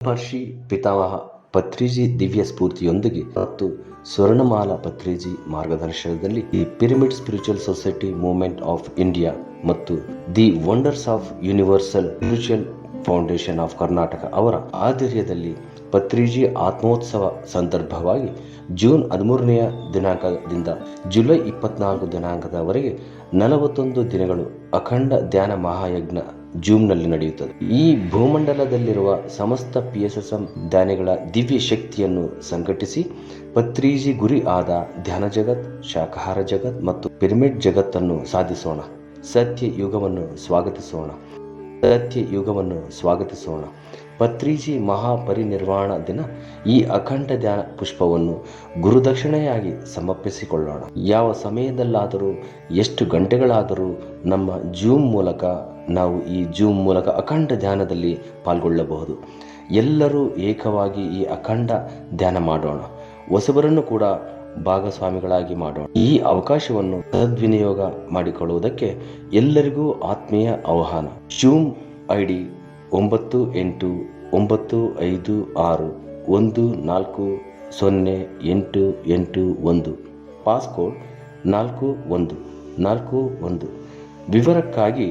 ಮಹರ್ಷಿ ಪಿತಾಮಹ ಪತ್ರಿಜಿ ದಿವ್ಯ ಸ್ಫೂರ್ತಿಯೊಂದಿಗೆ ಮತ್ತು ಸ್ವರ್ಣಮಾಲಾ ಪತ್ರಿಜಿ ಮಾರ್ಗದರ್ಶನದಲ್ಲಿ the pyramid spiritual society movement of India ಮತ್ತು the wonders of universal spiritual foundation of Karnataka ಅವರ ಆಧ್ವರ್ಯದಲ್ಲಿ ಪತ್ರಿಜಿ ಆತ್ಮೋತ್ಸವ ಸಂದರ್ಭವಾಗಿ ಜೂನ್ 13ನೇ ದಿನಾಂಕದಿಂದ ಜುಲೈ 24 ದಿನಾಂಕದವರೆಗೆ 41 ದಿನಗಳು ಅಖಂಡ ಧ್ಯಾನ ಮಹಾಯಜ್ಞ ಜೂಮ್ನಲ್ಲಿ ನಡೆಯುತ್ತದೆ. ಈ ಭೂಮಂಡಲದಲ್ಲಿರುವ ಸಮಸ್ತ PSSM ಧ್ಯಾನಿಗಳ ದಿವ್ಯ ಶಕ್ತಿಯನ್ನು ಸಂಘಟಿಸಿ ಪತ್ರಿಜಿ ಗುರಿ ಆದ ಧ್ಯಾನ ಜಗತ್, ಶಾಕಾಹಾರ ಜಗತ್ ಮತ್ತು ಪಿರಮಿಡ್ ಜಗತ್ತನ್ನು ಸಾಧಿಸೋಣ. ಸತ್ಯ ಯುಗವನ್ನು ಸ್ವಾಗತಿಸೋಣ. ಪತ್ರಿಜಿ ಮಹಾಪರಿನಿರ್ವಾಣ ದಿನ ಈ ಅಖಂಡ ಧ್ಯಾನ ಪುಷ್ಪವನ್ನು ಗುರುದಕ್ಷಿಣೆಯಾಗಿ ಸಮರ್ಪಿಸಿಕೊಳ್ಳೋಣ. ಯಾವ ಸಮಯದಲ್ಲಾದರೂ, ಎಷ್ಟು ಗಂಟೆಗಳಾದರೂ ನಾವು ಈ ಜೂಮ್ ಮೂಲಕ ಅಖಂಡ ಧ್ಯಾನದಲ್ಲಿ ಪಾಲ್ಗೊಳ್ಳಬಹುದು. ಎಲ್ಲರೂ ಏಕವಾಗಿ ಈ ಅಖಂಡ ಧ್ಯಾನ ಮಾಡೋಣ. ಹೊಸಬರನ್ನು ಕೂಡ ಭಾಗಸ್ವಾಮಿಗಳಾಗಿ ಮಾಡೋಣ. ಈ ಅವಕಾಶವನ್ನು ಸದ್ವಿನಿಯೋಗ ಮಾಡಿಕೊಳ್ಳುವುದಕ್ಕೆ ಎಲ್ಲರಿಗೂ ಆತ್ಮೀಯ ಆಹ್ವಾನ. Zoom ID 9856140881, passcode 4141. ವಿವರಕ್ಕಾಗಿ